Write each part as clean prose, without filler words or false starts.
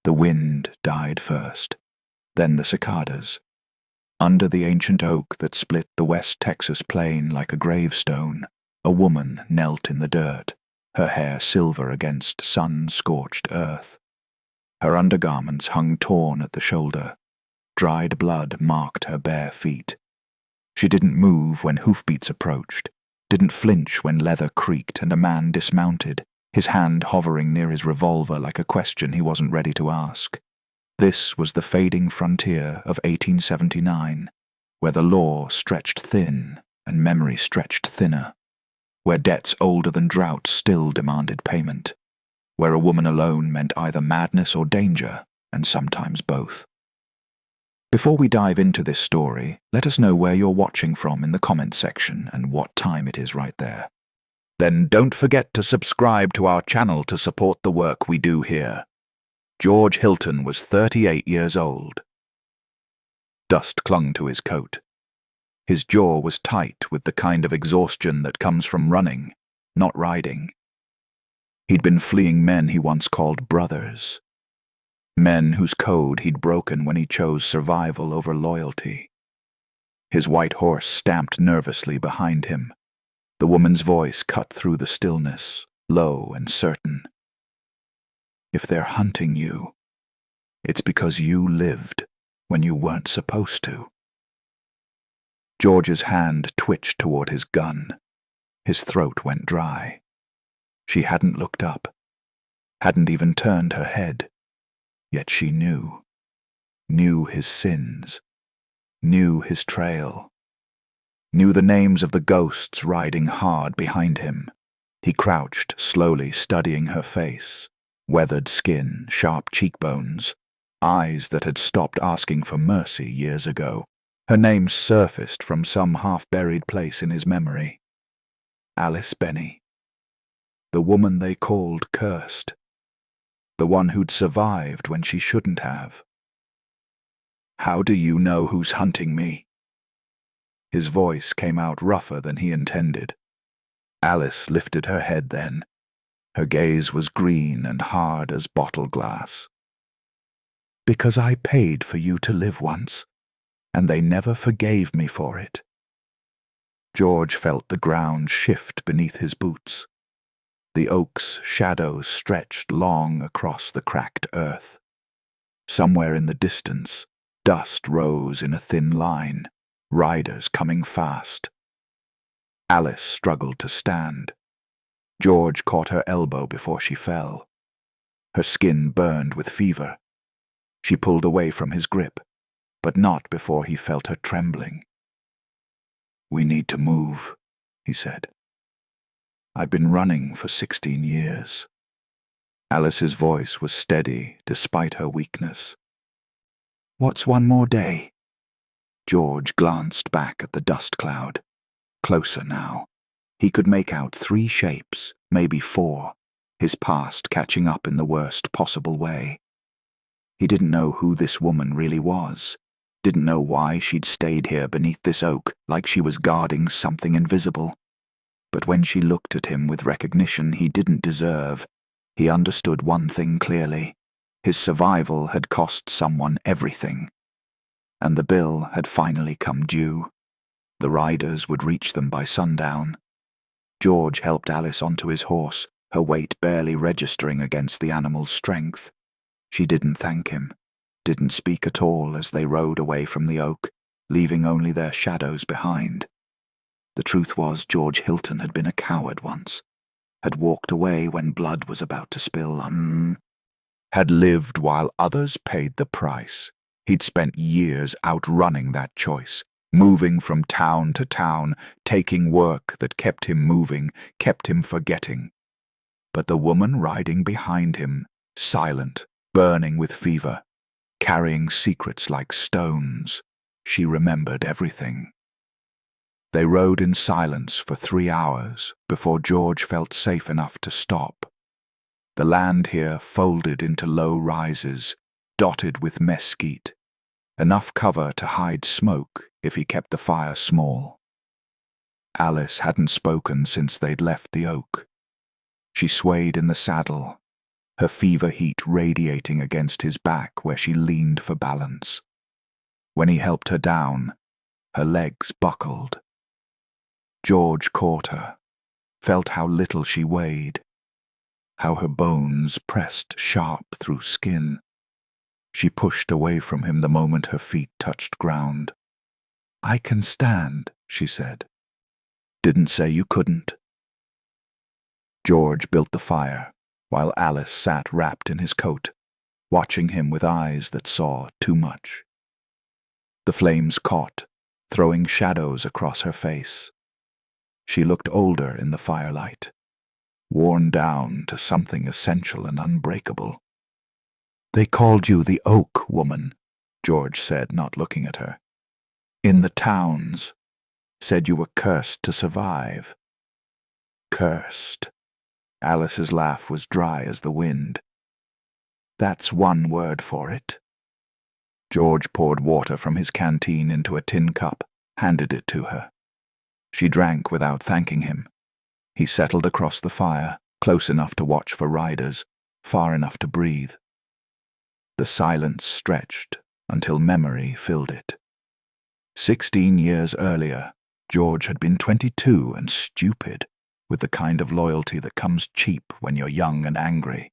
The wind died first, then the cicadas. Under the ancient oak that split the West Texas plain like a gravestone, a woman knelt in the dirt, her hair silver against sun-scorched earth. Her undergarments hung torn at the shoulder. Dried blood marked her bare feet. She didn't move when hoofbeats approached, didn't flinch when leather creaked and a man dismounted, his hand hovering near his revolver like a question he wasn't ready to ask. This was the fading frontier of 1879, where the law stretched thin and memory stretched thinner, where debts older than drought still demanded payment, where a woman alone meant either madness or danger, and sometimes both. Before we dive into this story, let us know where you're watching from in the comments section and what time it is right there. Then don't forget to subscribe to our channel to support the work we do here. George Hilton was 38 years old. Dust clung to his coat. His jaw was tight with the kind of exhaustion that comes from running, not riding. He'd been fleeing men he once called brothers. Men whose code he'd broken when he chose survival over loyalty. His white horse stamped nervously behind him. The woman's voice cut through the stillness, low and certain. If they're hunting you, it's because you lived when you weren't supposed to. George's hand twitched toward his gun. His throat went dry. She hadn't looked up, hadn't even turned her head. Yet she knew his sins, knew his trail, knew the names of the ghosts riding hard behind him. He crouched, slowly studying her face, weathered skin, sharp cheekbones, eyes that had stopped asking for mercy years ago. Her name surfaced from some half-buried place in his memory. Alice Benny. The woman they called cursed. The one who'd survived when she shouldn't have. How do you know who's hunting me? His voice came out rougher than he intended. Alice lifted her head then. Her gaze was green and hard as bottle glass. Because I paid for you to live once, and they never forgave me for it. George felt the ground shift beneath his boots. The oak's shadows stretched long across the cracked earth. Somewhere in the distance, dust rose in a thin line, riders coming fast. Alice struggled to stand. George caught her elbow before she fell. Her skin burned with fever. She pulled away from his grip, but not before he felt her trembling. "We need to move," he said. "I've been running for 16 years. Alice's voice was steady despite her weakness. "What's one more day?" George glanced back at the dust cloud. Closer now. He could make out 3 shapes, maybe 4, his past catching up in the worst possible way. He didn't know who this woman really was, didn't know why she'd stayed here beneath this oak like she was guarding something invisible. But when she looked at him with recognition he didn't deserve, he understood one thing clearly. His survival had cost someone everything. And the bill had finally come due. The riders would reach them by sundown. George helped Alice onto his horse, her weight barely registering against the animal's strength. She didn't thank him, didn't speak at all as they rode away from the oak, leaving only their shadows behind. The truth was George Hilton had been a coward once, had walked away when blood was about to spill, had lived while others paid the price. He'd spent years outrunning that choice, moving from town to town, taking work that kept him moving, kept him forgetting. But the woman riding behind him, silent, burning with fever, carrying secrets like stones, she remembered everything. They rode in silence for 3 hours before George felt safe enough to stop. The land here folded into low rises, dotted with mesquite, enough cover to hide smoke if he kept the fire small. Alice hadn't spoken since they'd left the oak. She swayed in the saddle, her fever heat radiating against his back where she leaned for balance. When he helped her down, her legs buckled. George caught her, felt how little she weighed, how her bones pressed sharp through skin. She pushed away from him the moment her feet touched ground. "I can stand," she said. "Didn't say you couldn't." George built the fire, while Alice sat wrapped in his coat, watching him with eyes that saw too much. The flames caught, throwing shadows across her face. She looked older in the firelight, worn down to something essential and unbreakable. "They called you the Oak Woman," George said, not looking at her. "In the towns. Said you were cursed to survive." "Cursed." Alice's laugh was dry as the wind. "That's one word for it." George poured water from his canteen into a tin cup, handed it to her. She drank without thanking him. He settled across the fire, close enough to watch for riders, far enough to breathe. The silence stretched until memory filled it. 16 years earlier, George had been 22 and stupid, with the kind of loyalty that comes cheap when you're young and angry.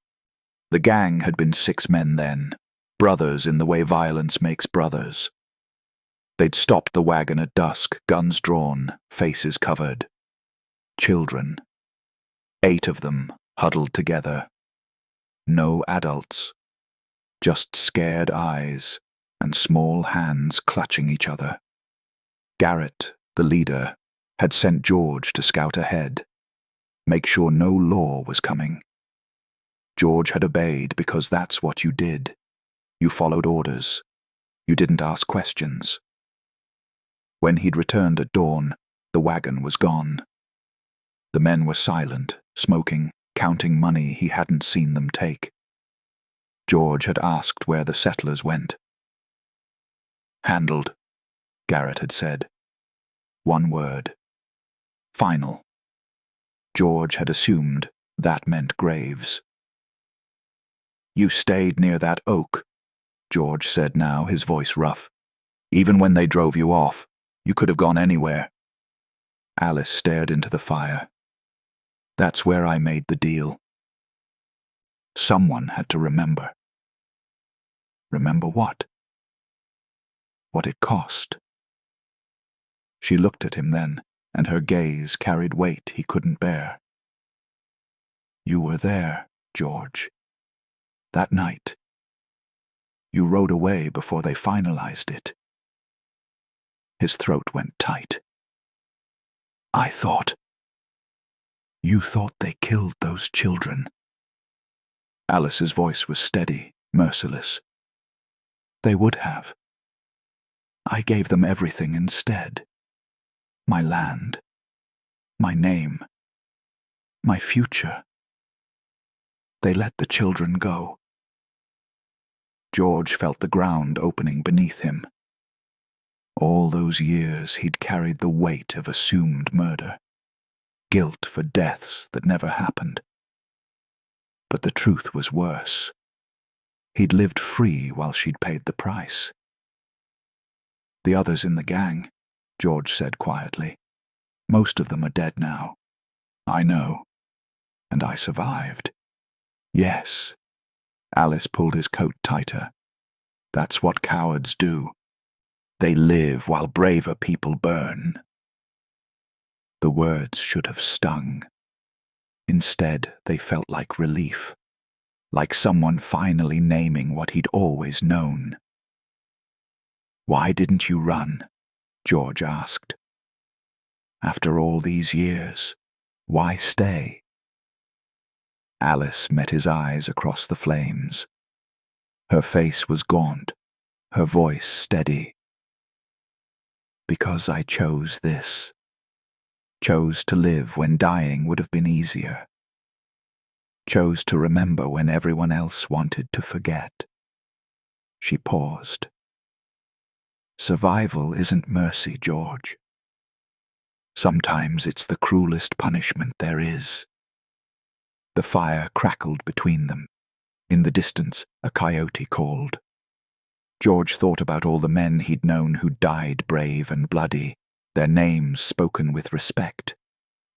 The gang had been 6 men then, brothers in the way violence makes brothers. They'd stopped the wagon at dusk, guns drawn, faces covered. Children. 8 of them, huddled together. No adults. Just scared eyes and small hands clutching each other. Garrett, the leader, had sent George to scout ahead, make sure no law was coming. George had obeyed because that's what you did. You followed orders. You didn't ask questions. When he'd returned at dawn, the wagon was gone. The men were silent, smoking, counting money he hadn't seen them take. George had asked where the settlers went. "Handled," Garrett had said. One word. Final. George had assumed that meant graves. "You stayed near that oak," George said now, his voice rough. "Even when they drove you off, you could have gone anywhere." Alice stared into the fire. "That's where I made the deal." Someone had to remember. Remember what? What it cost. She looked at him then, and her gaze carried weight he couldn't bear. "You were there, George. That night. You rode away before they finalized it." His throat went tight. "I thought." "You thought they killed those children." Alice's voice was steady, merciless. "They would have. I gave them everything instead. My land. My name. My future. They let the children go." George felt the ground opening beneath him. All those years he'd carried the weight of assumed murder, guilt for deaths that never happened. But the truth was worse. He'd lived free while she'd paid the price. "The others in the gang," George said quietly. "Most of them are dead now. I know. And I survived." "Yes." Alice pulled his coat tighter. "That's what cowards do. They live while braver people burn." The words should have stung. Instead, they felt like relief, like someone finally naming what he'd always known. "Why didn't you run?" George asked. "After all these years, why stay?" Alice met his eyes across the flames. Her face was gaunt, her voice steady. "Because I chose this. Chose to live when dying would have been easier. Chose to remember when everyone else wanted to forget." She paused. "Survival isn't mercy, George. Sometimes it's the cruelest punishment there is." The fire crackled between them, In the distance, a coyote called. George thought about all the men he'd known who died brave and bloody, their names spoken with respect.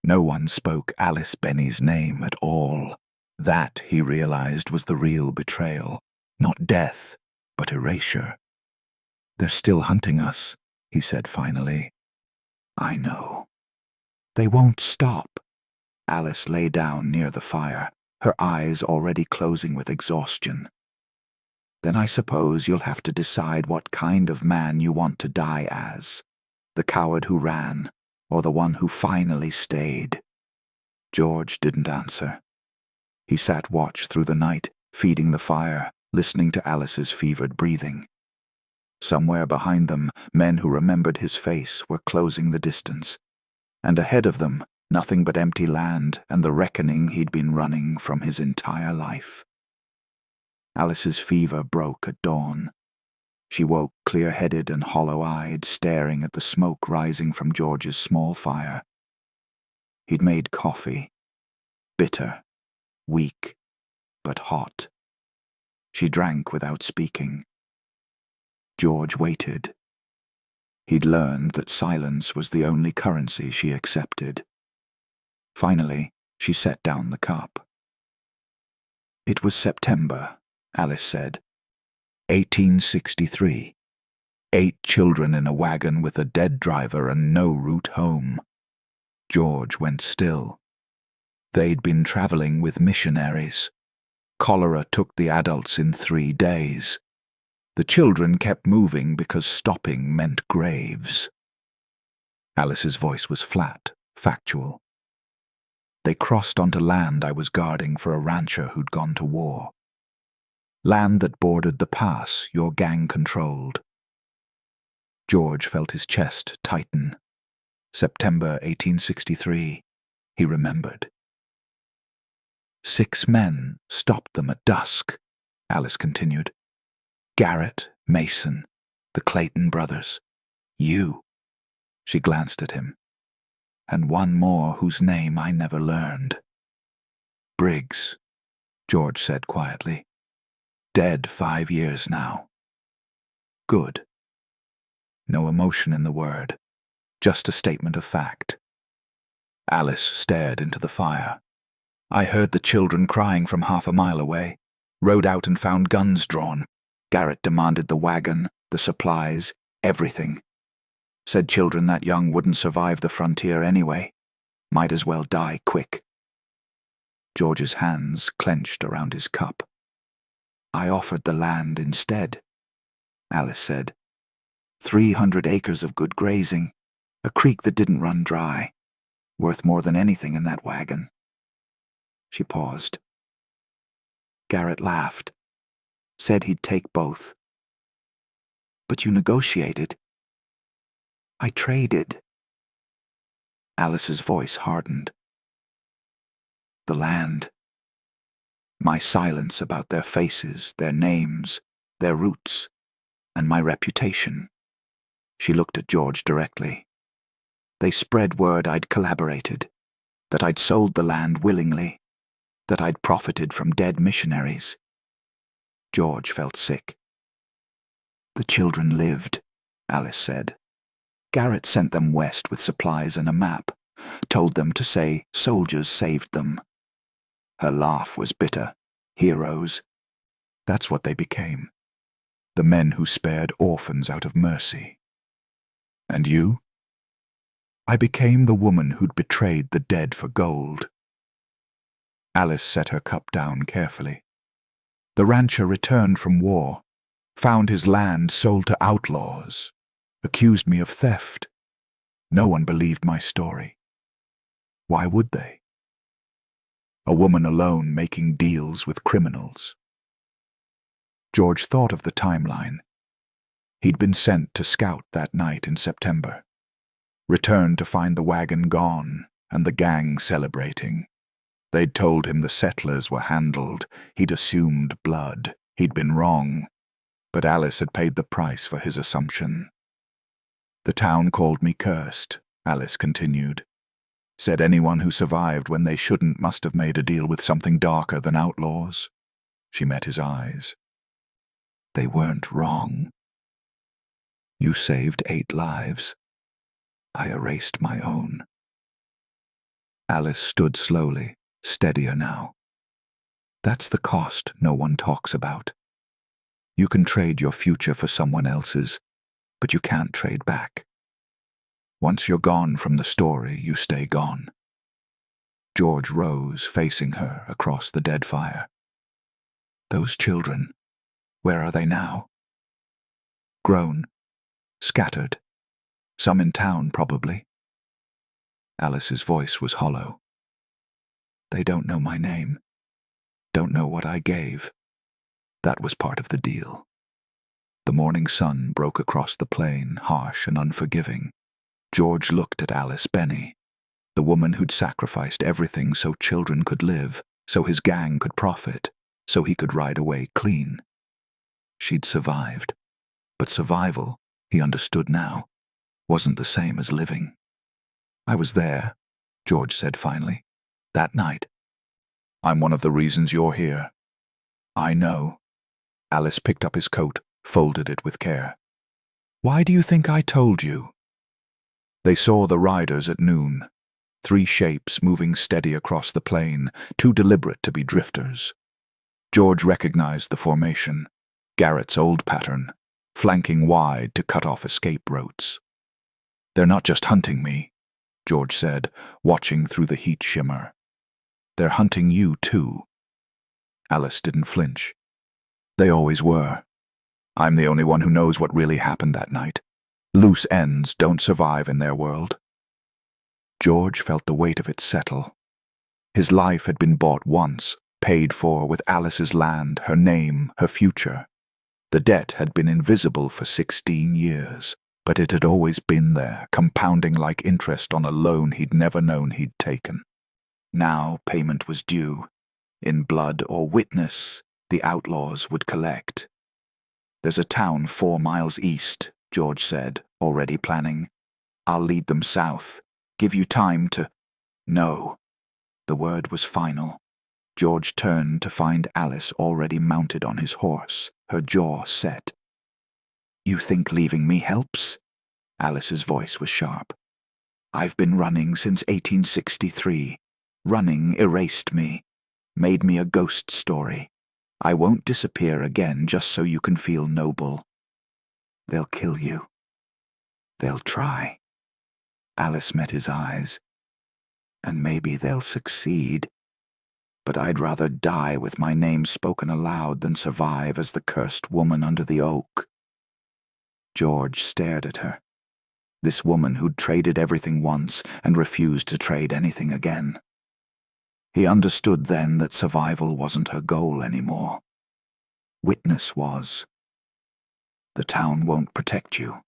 No one spoke Alice Benny's name at all. That, he realized, was the real betrayal. Not death, but erasure. "They're still hunting us," he said finally. "I know. They won't stop." Alice lay down near the fire, her eyes already closing with exhaustion. "Then I suppose you'll have to decide what kind of man you want to die as. The coward who ran, or the one who finally stayed." George didn't answer. He sat watch through the night, feeding the fire, listening to Alice's fevered breathing. Somewhere behind them, men who remembered his face were closing the distance. And ahead of them, nothing but empty land and the reckoning he'd been running from his entire life. Alice's fever broke at dawn. She woke clear-headed and hollow-eyed, staring at the smoke rising from George's small fire. He'd made coffee. Bitter, weak, but hot. She drank without speaking. George waited. He'd learned that silence was the only currency she accepted. Finally, she set down the cup. "It was September," Alice said. 1863. 8 children in a wagon with a dead driver and no route home. George went still. They'd been traveling with missionaries. Cholera took the adults in 3 days. The children kept moving because stopping meant graves. Alice's voice was flat, factual. "They crossed onto land I was guarding for a rancher who'd gone to war. Land that bordered the pass your gang controlled." George felt his chest tighten. September 1863, he remembered. 6 men stopped them at dusk, Alice continued. "Garrett, Mason, the Clayton brothers. You." She glanced at him. "And one more whose name I never learned." "Briggs," George said quietly. "Dead 5 years now." "Good." No emotion in the word, just a statement of fact. Alice stared into the fire. "I heard the children crying from half a mile away. Rode out and found guns drawn. Garrett demanded the wagon, the supplies, everything. Said children that young wouldn't survive the frontier anyway. Might as well die quick." George's hands clenched around his cup. "I offered the land instead," Alice said. 300 acres of good grazing, a creek that didn't run dry, worth more than anything in that wagon." She paused. Garrett laughed, said he'd take both. "But you negotiated." "I traded." Alice's voice hardened. "The land. My silence about their faces, their names, their roots, and my reputation." She looked at George directly. "They spread word I'd collaborated, that I'd sold the land willingly, that I'd profited from dead missionaries." George felt sick. "The children lived," Alice said. "Garrett sent them west with supplies and a map, told them to say soldiers saved them." Her laugh was bitter. "Heroes. That's what they became. The men who spared orphans out of mercy." "And you?" "I became the woman who'd betrayed the dead for gold." Alice set her cup down carefully. "The rancher returned from war, found his land sold to outlaws, accused me of theft. No one believed my story. Why would they? A woman alone making deals with criminals." George thought of the timeline. He'd been sent to scout that night in September. Returned to find the wagon gone and the gang celebrating. They'd told him the settlers were handled. He'd assumed blood. He'd been wrong. But Alice had paid the price for his assumption. "The town called me cursed," Alice continued. "Said anyone who survived when they shouldn't must have made a deal with something darker than outlaws. She met his eyes. They weren't wrong. You saved 8 lives. I erased my own. Alice stood slowly, steadier now. That's the cost no one talks about. You can trade your future for someone else's, but you can't trade back. Once you're gone from the story, you stay gone. George rose, facing her across the dead fire. Those children, where are they now? Grown, scattered, some in town probably. Alice's voice was hollow. They don't know my name, don't know what I gave. That was part of the deal. The morning sun broke across the plain, harsh and unforgiving. George looked at Alice Benny, the woman who'd sacrificed everything so children could live, so his gang could profit, so he could ride away clean. She'd survived, but survival, he understood now, wasn't the same as living. I was there, George said finally, that night. I'm one of the reasons you're here. I know. Alice picked up his coat, folded it with care. Why do you think I told you? They saw the riders at noon, 3 shapes moving steady across the plain, too deliberate to be drifters. George recognized the formation, Garrett's old pattern, flanking wide to cut off escape routes. They're not just hunting me, George said, watching through the heat shimmer. They're hunting you too. Alice didn't flinch. They always were. I'm the only one who knows what really happened that night. Loose ends don't survive in their world. George felt the weight of it settle. His life had been bought once, paid for with Alice's land, her name, her future. The debt had been invisible for 16 years, but it had always been there, compounding like interest on a loan he'd never known he'd taken. Now payment was due. In blood or witness, the outlaws would collect. There's a town 4 miles east, George said, already planning. I'll lead them south. Give you time to... No. The word was final. George turned to find Alice already mounted on his horse, her jaw set. You think leaving me helps? Alice's voice was sharp. I've been running since 1863. Running erased me, made me a ghost story. I won't disappear again just so you can feel noble. They'll kill you. They'll try. Alice met his eyes. And maybe they'll succeed. But I'd rather die with my name spoken aloud than survive as the cursed woman under the oak. George stared at her. This woman who'd traded everything once and refused to trade anything again. He understood then that survival wasn't her goal anymore. Witness was. The town won't protect you,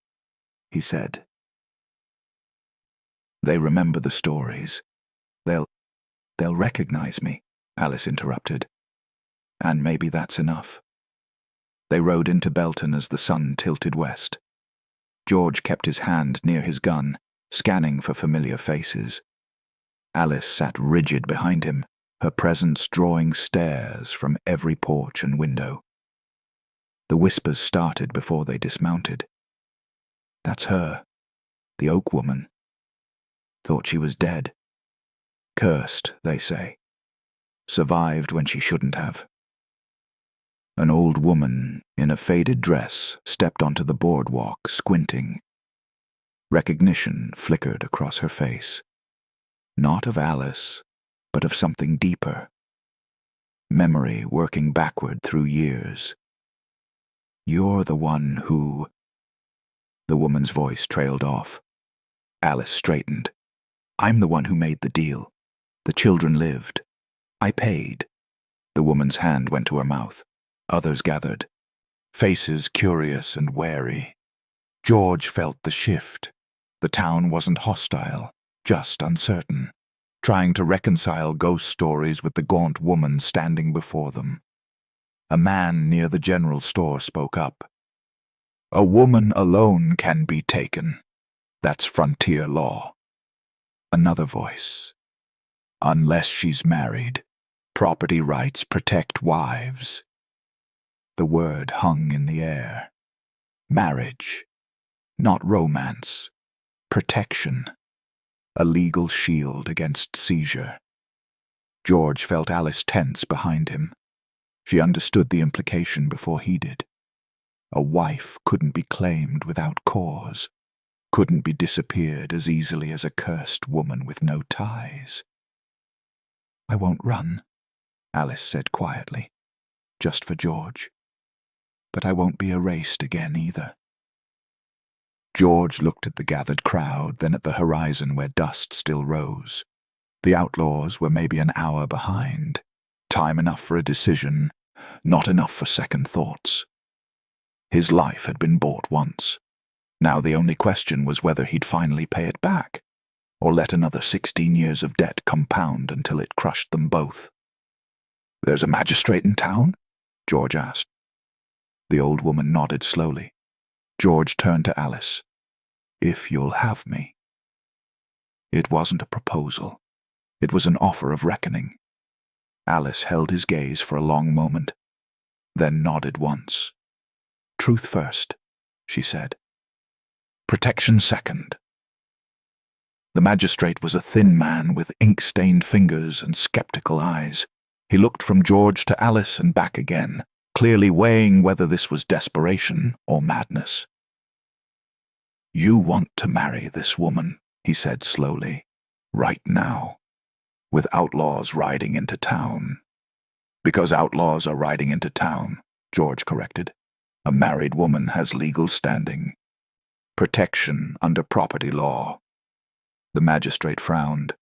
he said. They remember the stories. They'll recognize me, Alice interrupted. And maybe that's enough. They rode into Belton as the sun tilted west. George kept his hand near his gun, scanning for familiar faces. Alice sat rigid behind him, her presence drawing stares from every porch and window. The whispers started before they dismounted. That's her, the oak woman. Thought she was dead. Cursed, they say. Survived when she shouldn't have. An old woman in a faded dress stepped onto the boardwalk, squinting. Recognition flickered across her face. Not of Alice, but of something deeper. Memory working backward through years. You're the one who... The woman's voice trailed off. Alice straightened. I'm the one who made the deal. The children lived. I paid. The woman's hand went to her mouth. Others gathered. Faces curious and wary. George felt the shift. The town wasn't hostile, just uncertain, trying to reconcile ghost stories with the gaunt woman standing before them. A man near the general store spoke up. A woman alone can be taken. That's frontier law. Another voice. Unless she's married, property rights protect wives. The word hung in the air. Marriage. Not romance. Protection. A legal shield against seizure. George felt Alice tense behind him. She understood the implication before he did. A wife couldn't be claimed without cause, couldn't be disappeared as easily as a cursed woman with no ties. "I won't run," Alice said quietly, "just for George. But I won't be erased again either." George looked at the gathered crowd, then at the horizon where dust still rose. The outlaws were maybe an hour behind. Time enough for a decision, not enough for second thoughts. His life had been bought once. Now the only question was whether he'd finally pay it back, or let another 16 years of debt compound until it crushed them both. "There's a magistrate in town?" George asked. The old woman nodded slowly. George turned to Alice. "If you'll have me." It wasn't a proposal. It was an offer of reckoning. Alice held his gaze for a long moment, then nodded once. "Truth first," she said. "Protection second." The magistrate was a thin man with ink-stained fingers and skeptical eyes. He looked from George to Alice and back again, clearly weighing whether this was desperation or madness. "You want to marry this woman," he said slowly, "right now, with outlaws riding into town." "Because outlaws are riding into town," George corrected. "A married woman has legal standing. Protection under property law." The magistrate frowned.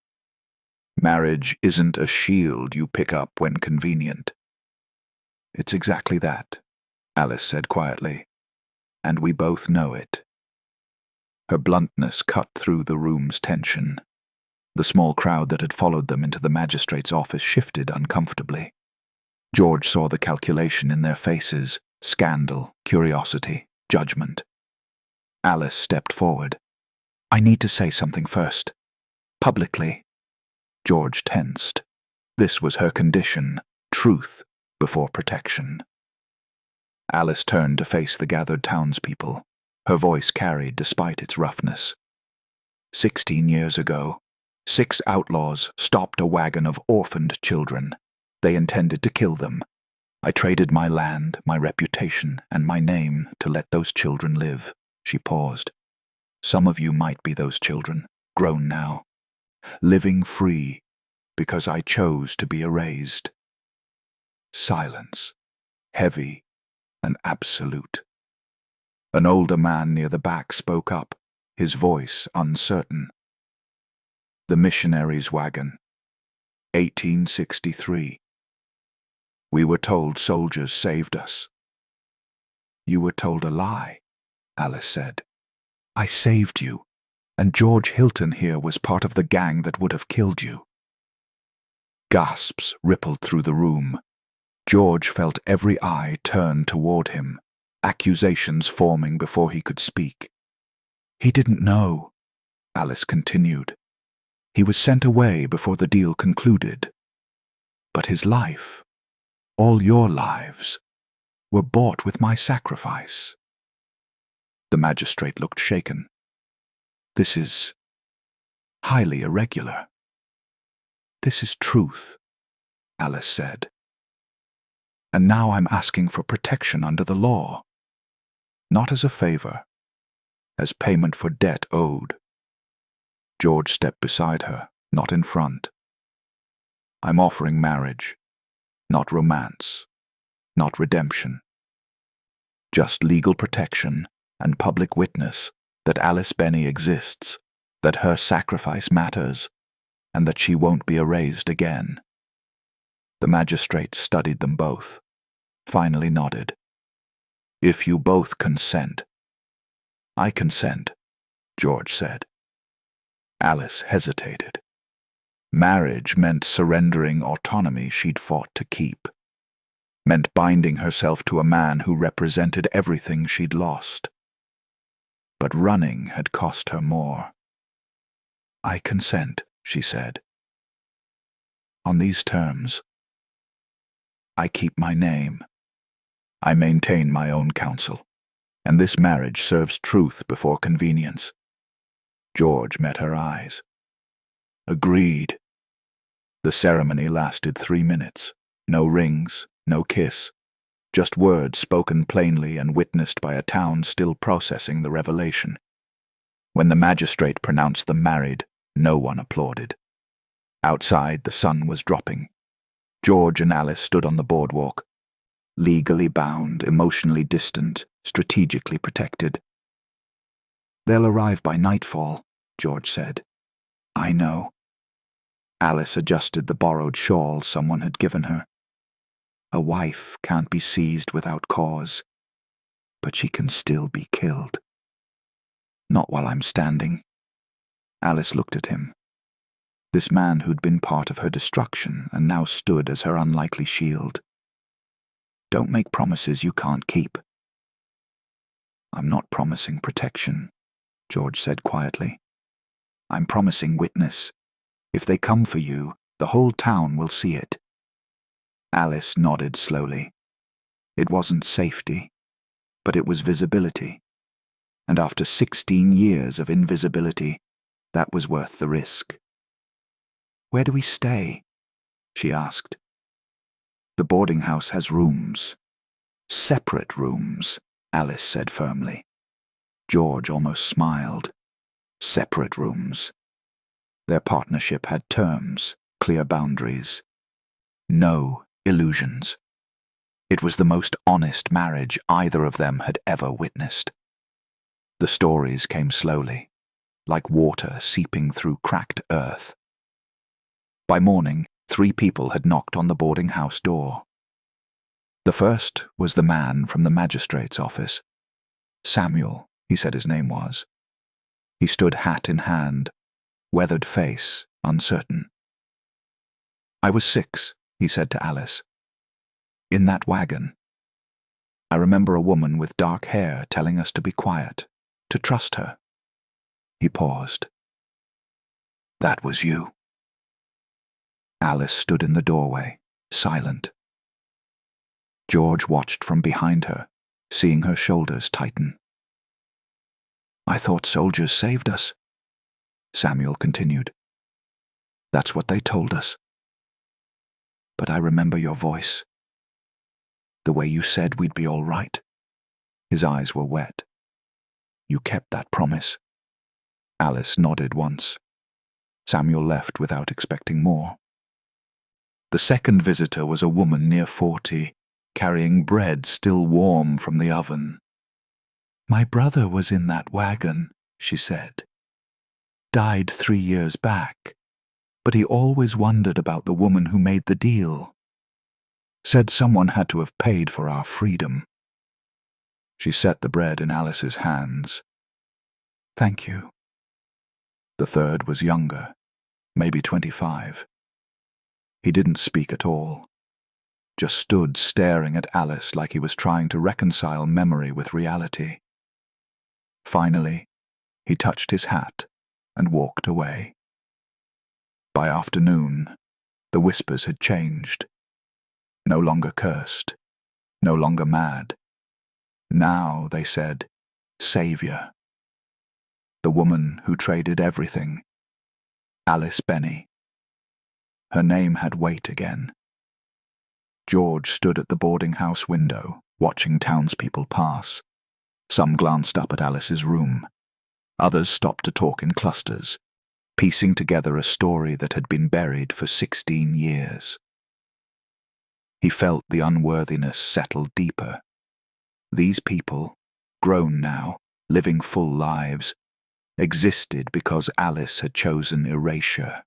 "Marriage isn't a shield you pick up when convenient." "It's exactly that," Alice said quietly. "And we both know it." Her bluntness cut through the room's tension. The small crowd that had followed them into the magistrate's office shifted uncomfortably. George saw the calculation in their faces: scandal, curiosity, judgment. Alice stepped forward. "I need to say something first. Publicly." George tensed. This was her condition: truth before protection. Alice turned to face the gathered townspeople. Her voice carried despite its roughness. 16 years ago, 6 outlaws stopped a wagon of orphaned children. They intended to kill them. I traded my land, my reputation, and my name to let those children live." She paused. "Some of you might be those children, grown now, living free because I chose to be erased." Silence, heavy and absolute. An older man near the back spoke up, his voice uncertain. "The missionaries' wagon, 1863. We were told soldiers saved us." "You were told a lie," Alice said. "I saved you, and George Hilton here was part of the gang that would have killed you." Gasps rippled through the room. George felt every eye turn toward him, accusations forming before he could speak. "He didn't know," Alice continued. "He was sent away before the deal concluded. But his life, all your lives, were bought with my sacrifice." The magistrate looked shaken. "This is highly irregular." "This is truth," Alice said. "And now I'm asking for protection under the law. Not as a favor, as payment for debt owed." George stepped beside her, not in front. "I'm offering marriage, not romance, not redemption. Just legal protection and public witness that Alice Benny exists, that her sacrifice matters, and that she won't be erased again." The magistrate studied them both, finally nodded. "If you both consent." "I consent," George said. Alice hesitated. Marriage meant surrendering autonomy she'd fought to keep. Meant binding herself to a man who represented everything she'd lost. But running had cost her more. "I consent," she said. "On these terms, I keep my name, I maintain my own counsel, and this marriage serves truth before convenience. George met her eyes. Agreed. The ceremony lasted 3 minutes. No rings, no kiss. Just words spoken plainly and witnessed by a town still processing the revelation. When the magistrate pronounced them married, no one applauded. Outside, the sun was dropping. George and Alice stood on the boardwalk, legally bound, emotionally distant, strategically protected. "They'll arrive by nightfall," George said. "I know." Alice adjusted the borrowed shawl someone had given her. A wife can't be seized without cause, but she can still be killed. Not while I'm standing. Alice looked at him. This man who'd been part of her destruction and now stood as her unlikely shield. Don't make promises you can't keep. I'm not promising protection, George said quietly. I'm promising witness. If they come for you, the whole town will see it. Alice nodded slowly. It wasn't safety, but it was visibility. And after 16 years of invisibility, that was worth the risk. "Where do we stay?" she asked. "The boarding house has rooms. Separate rooms," Alice said firmly. George almost smiled. Separate rooms. Their partnership had terms, clear boundaries. No illusions. It was the most honest marriage either of them had ever witnessed. The stories came slowly, like water seeping through cracked earth. By morning, 3 people had knocked on the boarding house door. The first was the man from the magistrate's office. Samuel, he said his name was. He stood hat in hand, weathered face, uncertain. "I was 6, he said to Alice. "In that wagon. I remember a woman with dark hair telling us to be quiet, to trust her." He paused. "That was you." Alice stood in the doorway, silent. George watched from behind her, seeing her shoulders tighten. "I thought soldiers saved us," Samuel continued. "That's what they told us. But I remember your voice. The way you said we'd be all right." His eyes were wet. "You kept that promise." Alice nodded once. Samuel left without expecting more. The second visitor was a woman near 40, carrying bread still warm from the oven. "My brother was in that wagon," she said. "Died 3 years back, but he always wondered about the woman who made the deal. Said someone had to have paid for our freedom." She set the bread in Alice's hands. "Thank you." The third was younger, maybe 25. He didn't speak at all, just stood staring at Alice like he was trying to reconcile memory with reality. Finally, he touched his hat and walked away. By afternoon, the whispers had changed. No longer cursed, no longer mad. Now, they said, Savior. The woman who traded everything. Alice Benny. Her name had weight again. George stood at the boarding house window, watching townspeople pass. Some glanced up at Alice's room. Others stopped to talk in clusters, piecing together a story that had been buried for 16 years. He felt the unworthiness settle deeper. These people, grown now, living full lives, existed because Alice had chosen erasure,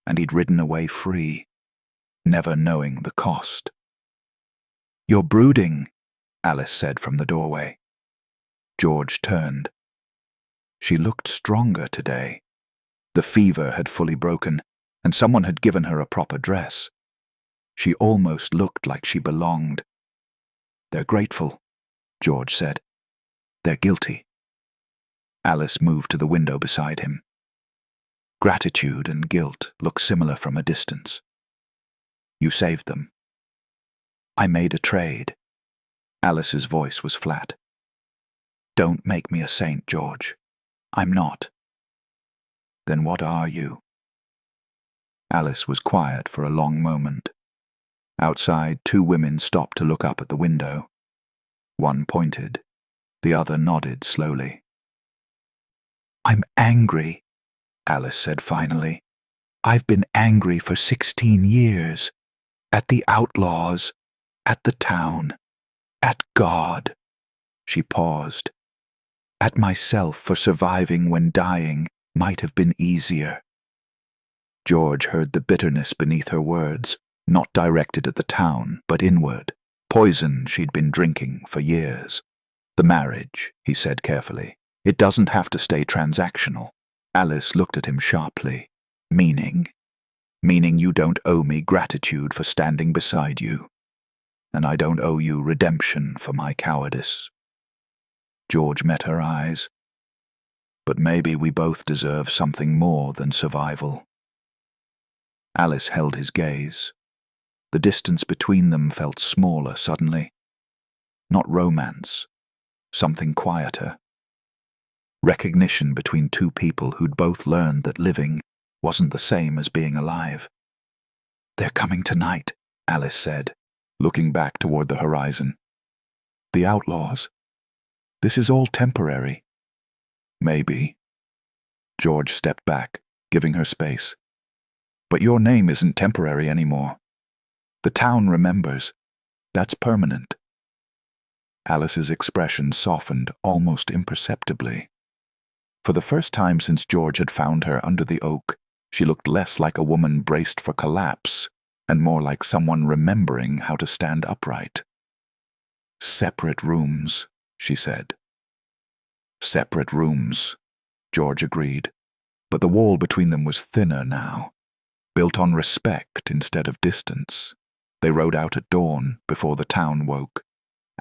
and he'd ridden away free, never knowing the cost. "You're brooding," Alice said from the doorway. George turned. She looked stronger today. The fever had fully broken, and someone had given her a proper dress. She almost looked like she belonged. "They're grateful," George said. "They're guilty." Alice moved to the window beside him. Gratitude and guilt look similar from a distance. "You saved them." "I made a trade." Alice's voice was flat. "Don't make me a saint, George. I'm not." "Then what are you?" Alice was quiet for a long moment. Outside, two women stopped to look up at the window. One pointed. The other nodded slowly. "I'm angry," Alice said finally. "I've been angry for 16 years. At the outlaws, at the town, at God." She paused. "At myself for surviving when dying might have been easier." George heard the bitterness beneath her words, not directed at the town, but inward. Poison she'd been drinking for years. "The marriage," he said carefully. "It doesn't have to stay transactional." Alice looked at him sharply. "Meaning? Meaning you don't owe me gratitude for standing beside you, and I don't owe you redemption for my cowardice." George met her eyes. "But maybe we both deserve something more than survival." Alice held his gaze. The distance between them felt smaller suddenly. Not romance, something quieter. Recognition between two people who'd both learned that living wasn't the same as being alive. "They're coming tonight," Alice said, looking back toward the horizon. "The outlaws. This is all temporary." "Maybe." George stepped back, giving her space. "But your name isn't temporary anymore. The town remembers. That's permanent." Alice's expression softened almost imperceptibly. For the first time since George had found her under the oak, she looked less like a woman braced for collapse and more like someone remembering how to stand upright. "Separate rooms," she said. "Separate rooms," George agreed, but the wall between them was thinner now, built on respect instead of distance. They rode out at dawn, before the town woke.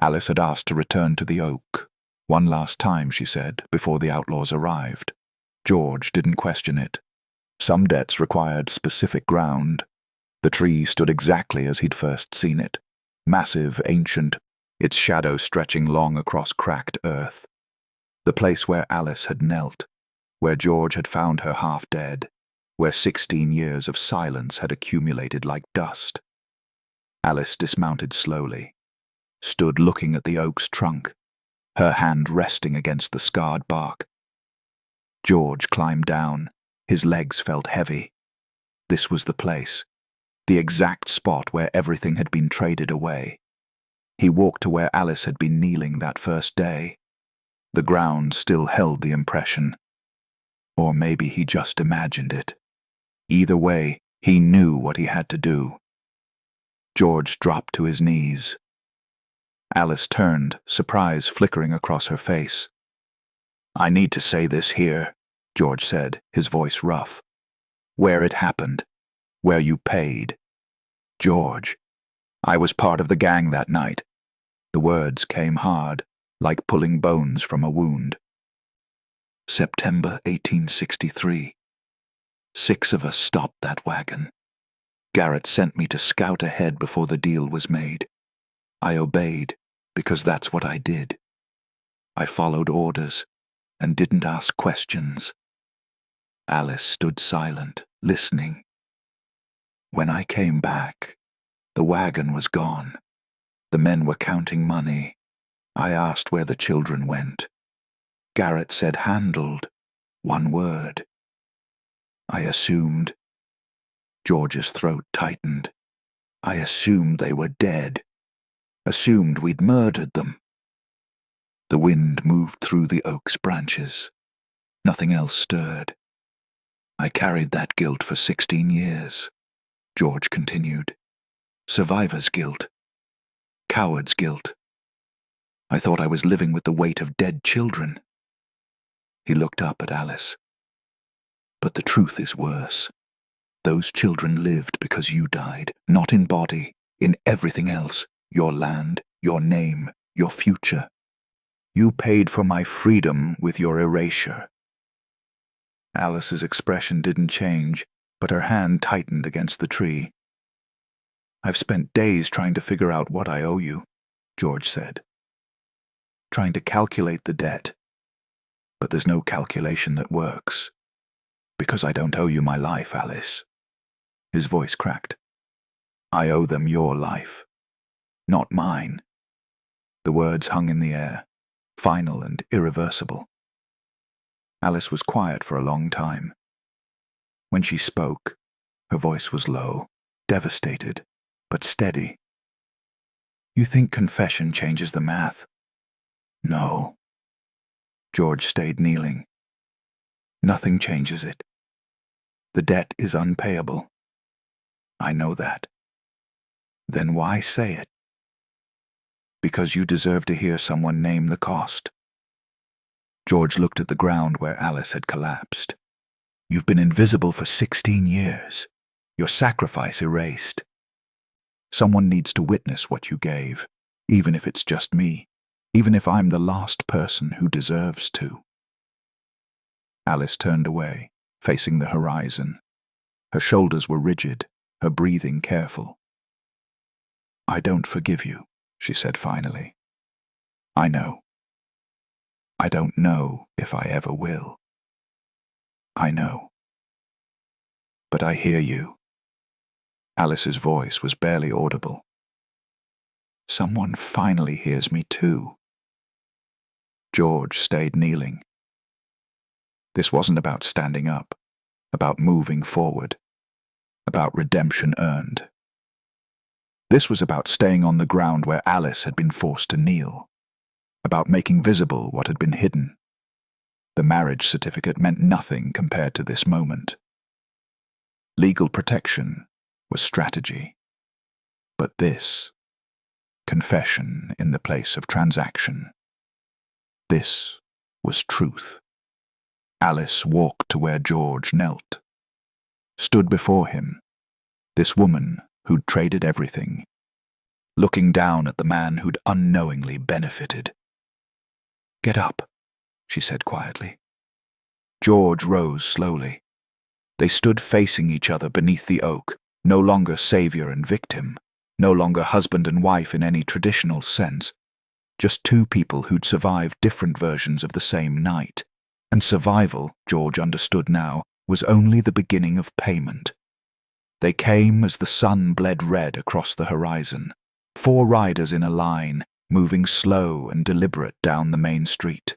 Alice had asked to return to the oak. One last time, she said, before the outlaws arrived. George didn't question it. Some debts required specific ground. The tree stood exactly as he'd first seen it. Massive, ancient, its shadow stretching long across cracked earth. The place where Alice had knelt, where George had found her half dead, where 16 years of silence had accumulated like dust. Alice dismounted slowly, stood looking at the oak's trunk, her hand resting against the scarred bark. George climbed down. His legs felt heavy. This was the place, the exact spot where everything had been traded away. He walked to where Alice had been kneeling that first day. The ground still held the impression. Or maybe he just imagined it. Either way, he knew what he had to do. George dropped to his knees. Alice turned, surprise flickering across her face. "I need to say this here," George said, his voice rough. "Where it happened. Where you paid. George, I was part of the gang that night." The words came hard, like pulling bones from a wound. "September 1863. 6 of us stopped that wagon. Garrett sent me to scout ahead before the deal was made. I obeyed, because that's what I did. I followed orders and didn't ask questions." Alice stood silent, listening. "When I came back, the wagon was gone. The men were counting money. I asked where the children went. Garrett said handled, one word. I assumed." George's throat tightened. "I assumed they were dead. Assumed we'd murdered them." The wind moved through the oak's branches. Nothing else stirred. "I carried that guilt for 16 years," George continued. "Survivor's guilt. Coward's guilt. I thought I was living with the weight of dead children." He looked up at Alice. "But the truth is worse. Those children lived because you died, not in body, in everything else, your land, your name, your future. You paid for my freedom with your erasure." Alice's expression didn't change, but her hand tightened against the tree. "I've spent days trying to figure out what I owe you," George said. trying to calculate the debt. But there's no calculation that works. Because I don't owe you my life, Alice. His voice cracked. I owe them your life, not mine. The words hung in the air, final and irreversible. Alice was quiet for a long time. When she spoke, her voice was low, devastated, but steady. You think confession changes the math? No. George stayed kneeling. Nothing changes it. The debt is unpayable. I know that. Then why say it? Because you deserve to hear someone name the cost. George looked at the ground where Alice had collapsed. You've been invisible for 16 years. Your sacrifice erased. Someone needs to witness what you gave, even if it's just me, even if I'm the last person who deserves to. Alice turned away, facing the horizon. Her shoulders were rigid, her breathing careful. I don't forgive you, she said finally. I know. I don't know if I ever will. I know. But I hear you. Alice's voice was barely audible. Someone finally hears me too. George stayed kneeling. This wasn't about standing up, about moving forward, about redemption earned. This was about staying on the ground where Alice had been forced to kneel, about making visible what had been hidden. The marriage certificate meant nothing compared to this moment. Legal protection was strategy. But this, confession in the place of transaction, this was truth. Alice walked to where George knelt, stood before him, this woman who'd traded everything, looking down at the man who'd unknowingly benefited. Get up, she said quietly. George rose slowly. They stood facing each other beneath the oak, no longer savior and victim, no longer husband and wife in any traditional sense, just two people who'd survived different versions of the same night. And survival, George understood now, was only the beginning of payment. They came as the sun bled red across the horizon, 4 riders in a line, moving slow and deliberate down the main street.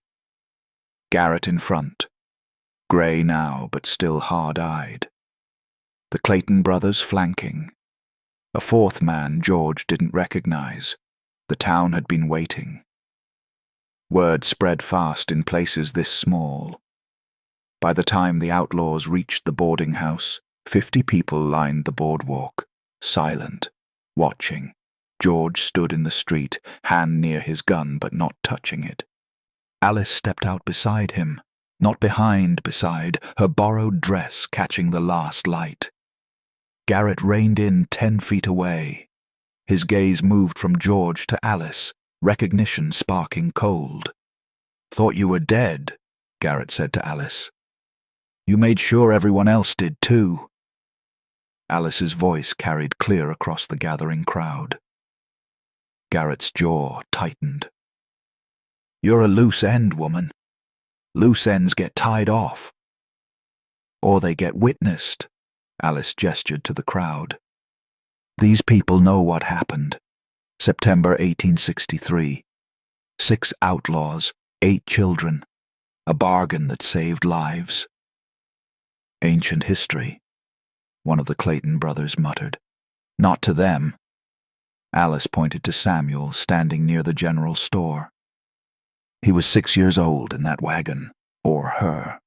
Garrett in front, grey now but still hard-eyed. The Clayton brothers flanking. A 4th man George didn't recognize. The town had been waiting. Word spread fast in places this small. By the time the outlaws reached the boarding house, 50 people lined the boardwalk, silent, watching. George stood in the street, hand near his gun but not touching it. Alice stepped out beside him, not beside, her borrowed dress catching the last light. Garrett reined in 10 feet away. His gaze moved from George to Alice, recognition sparking cold. Thought you were dead, Garrett said to Alice. You made sure everyone else did too. Alice's voice carried clear across the gathering crowd. Garrett's jaw tightened. You're a loose end, woman. Loose ends get tied off. Or they get witnessed, Alice gestured to the crowd. These people know what happened. September 1863. 6 outlaws, 8 children. A bargain that saved lives. Ancient history, one of the Clayton brothers muttered. Not to them. Alice pointed to Samuel standing near the general store. He was 6 years old in that wagon, or her.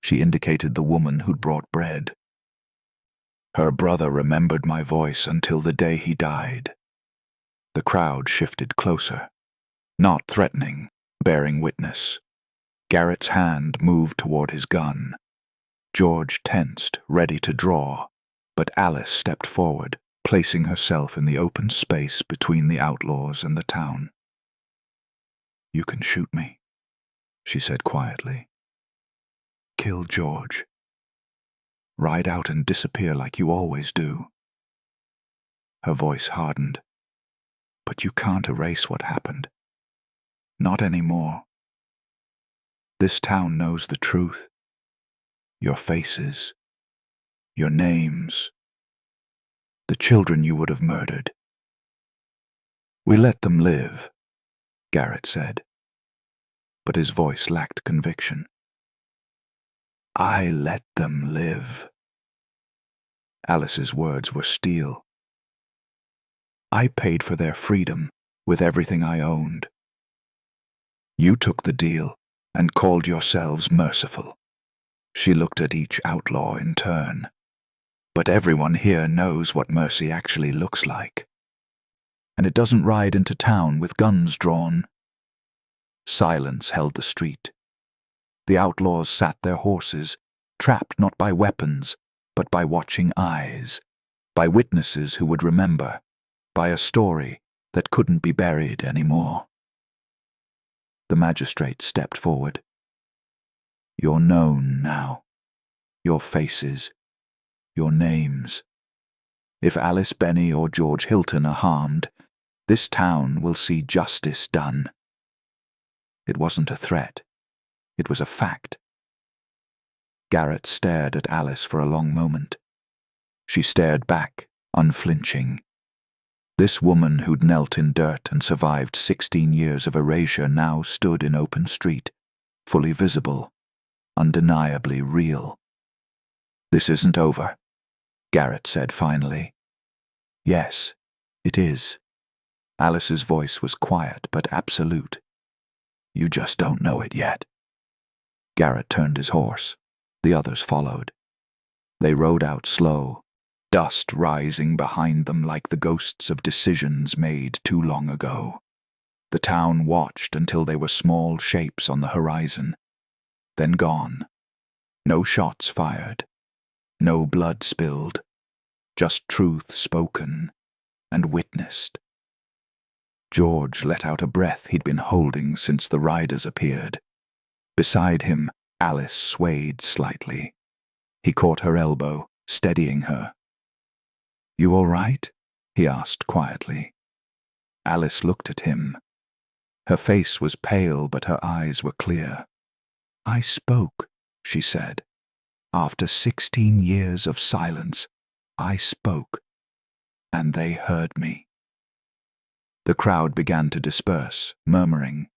She indicated the woman who'd brought bread. Her brother remembered my voice until the day he died. The crowd shifted closer, not threatening, bearing witness. Garrett's hand moved toward his gun. George tensed, ready to draw, but Alice stepped forward, placing herself in the open space between the outlaws and the town. You can shoot me, she said quietly. Kill George. Ride out and disappear like you always do. Her voice hardened. But you can't erase what happened. Not anymore. This town knows the truth. Your faces, your names, the children you would have murdered. We let them live, Garrett said, but his voice lacked conviction. I let them live. Alice's words were steel. I paid for their freedom with everything I owned. You took the deal and called yourselves merciful. She looked at each outlaw in turn. But everyone here knows what mercy actually looks like. And it doesn't ride into town with guns drawn. Silence held the street. The outlaws sat their horses, trapped not by weapons, but by watching eyes, by witnesses who would remember, by a story that couldn't be buried anymore. The magistrate stepped forward. You're known now. Your faces, your names. If Alice Benny or George Hilton are harmed, this town will see justice done. It wasn't a threat. It was a fact. Garrett stared at Alice for a long moment. She stared back, unflinching. This woman who'd knelt in dirt and survived 16 years of erasure now stood in open street, fully visible, undeniably real. This isn't over, Garrett said finally. Yes, it is. Alice's voice was quiet but absolute. You just don't know it yet. Garrett turned his horse. The others followed. They rode out slow, dust rising behind them like the ghosts of decisions made too long ago. The town watched until they were small shapes on the horizon, then gone. No shots fired, no blood spilled, just truth spoken and witnessed. George let out a breath he'd been holding since the riders appeared. Beside him, Alice swayed slightly. He caught her elbow, steadying her. You all right? He asked quietly. Alice looked at him. Her face was pale, but her eyes were clear. I spoke, she said. After 16 years of silence, I spoke, and they heard me. The crowd began to disperse, murmuring.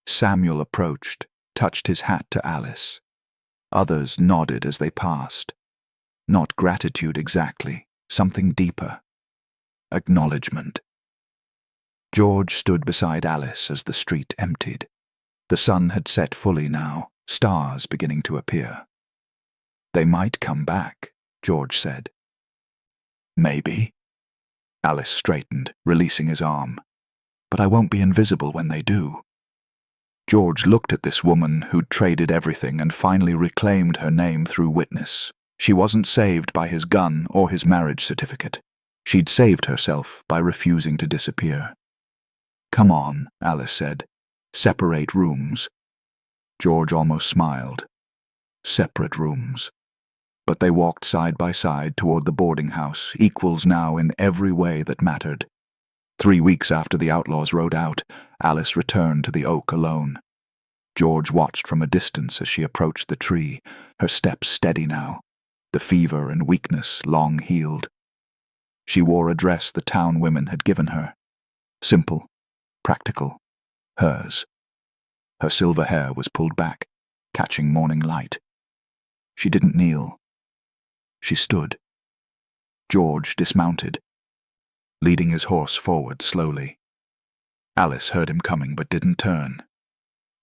Samuel approached, touched his hat to Alice. Others nodded as they passed. Not gratitude exactly, something deeper. Acknowledgement. George stood beside Alice as the street emptied. The sun had set fully now, stars beginning to appear. They might come back, George said. Maybe. Alice straightened, releasing his arm. But I won't be invisible when they do. George looked at this woman who'd traded everything and finally reclaimed her name through witness. She wasn't saved by his gun or his marriage certificate. She'd saved herself by refusing to disappear. Come on, Alice said. Separate rooms. George almost smiled. Separate rooms. But they walked side by side toward the boarding house, equals now in every way that mattered. 3 weeks after the outlaws rode out, Alice returned to the oak alone. George watched from a distance as she approached the tree, her steps steady now, the fever and weakness long healed. She wore a dress the town women had given her. Simple, practical, hers. Her silver hair was pulled back, catching morning light. She didn't kneel. She stood. George dismounted, leading his horse forward slowly. Alice heard him coming but didn't turn.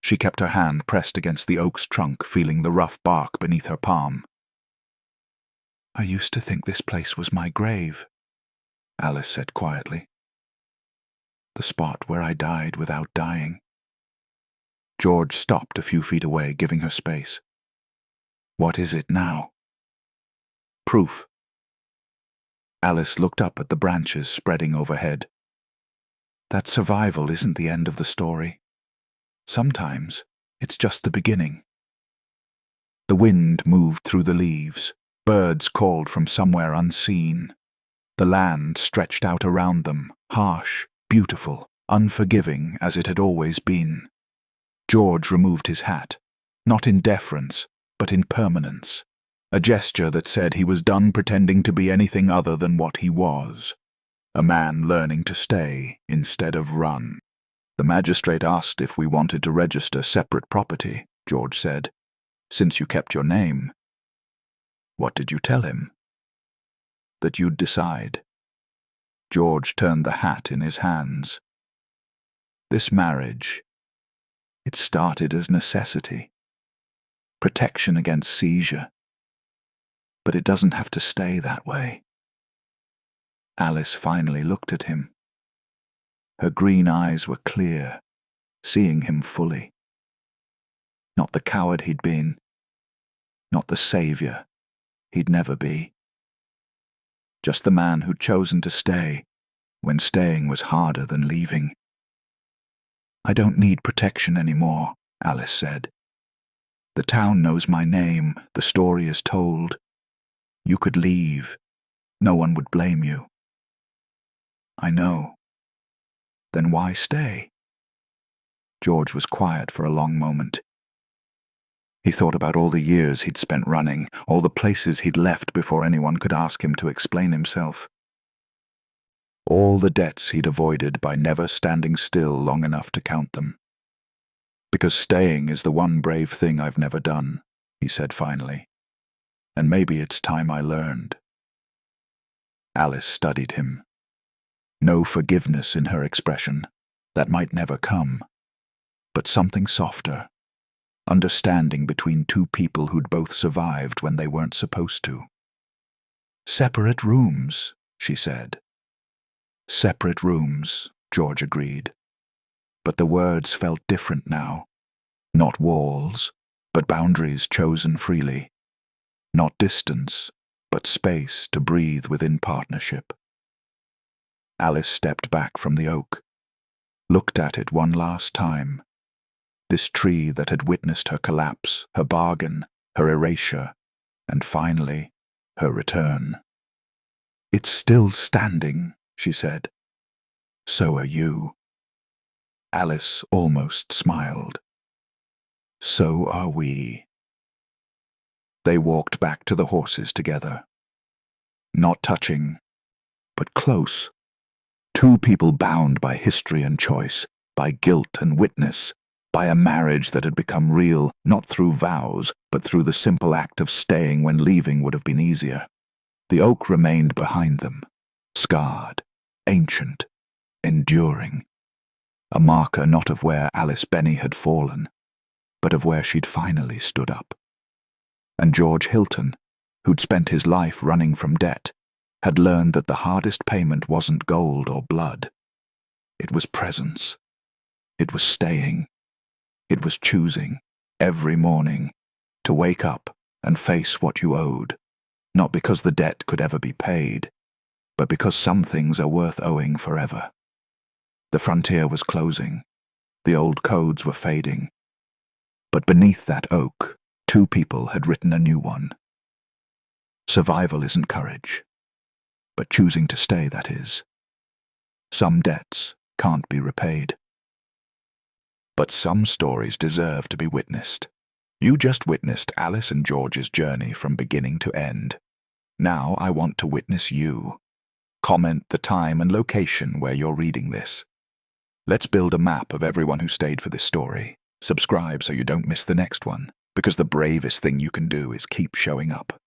She kept her hand pressed against the oak's trunk, feeling the rough bark beneath her palm. I used to think this place was my grave, Alice said quietly. The spot where I died without dying. George stopped a few feet away, giving her space. What is it now? Proof. Alice looked up at the branches spreading overhead. That survival isn't the end of the story. Sometimes it's just the beginning. The wind moved through the leaves. Birds called from somewhere unseen. The land stretched out around them, harsh, beautiful, unforgiving as it had always been. George removed his hat, not in deference, but in permanence, a gesture that said he was done pretending to be anything other than what he was, a man learning to stay instead of run. "The magistrate asked if we wanted to register separate property," George said, "since you kept your name." "What did you tell him?" "That you'd decide." George turned the hat in his hands. "This marriage, it started as necessity, protection against seizure, but it doesn't have to stay that way." Alice finally looked at him. Her green eyes were clear, seeing him fully. Not the coward he'd been, not the savior he'd never be. Just the man who'd chosen to stay when staying was harder than leaving. "I don't need protection anymore," Alice said. "The town knows my name, the story is told. You could leave. No one would blame you." "I know. Then why stay?" George was quiet for a long moment. He thought about all the years he'd spent running, all the places he'd left before anyone could ask him to explain himself. All the debts he'd avoided by never standing still long enough to count them. "Because staying is the one brave thing I've never done," he said finally. "And maybe it's time I learned." Alice studied him. No forgiveness in her expression. That might never come. But something softer. Understanding between two people who'd both survived when they weren't supposed to. "Separate rooms," she said. "Separate rooms," George agreed. But the words felt different now. Not walls, but boundaries chosen freely. Not distance, but space to breathe within partnership. Alice stepped back from the oak, looked at it one last time. This tree that had witnessed her collapse, her bargain, her erasure, and finally, her return. "It's still standing," she said. "So are you." Alice almost smiled. "So are we." They walked back to the horses together. Not touching, but close. Two people bound by history and choice, by guilt and witness, by a marriage that had become real, not through vows, but through the simple act of staying when leaving would have been easier. The oak remained behind them, scarred, ancient, enduring. A marker not of where Alice Benny had fallen, but of where she'd finally stood up. And George Hilton, who'd spent his life running from debt, had learned that the hardest payment wasn't gold or blood. It was presence. It was staying. It was choosing, every morning, to wake up and face what you owed, not because the debt could ever be paid, but because some things are worth owing forever. The frontier was closing. The old codes were fading. But beneath that oak, two people had written a new one. Survival isn't courage, but choosing to stay, that is. Some debts can't be repaid. But some stories deserve to be witnessed. You just witnessed Alice and George's journey from beginning to end. Now I want to witness you. Comment the time and location where you're reading this. Let's build a map of everyone who stayed for this story. Subscribe so you don't miss the next one, because the bravest thing you can do is keep showing up.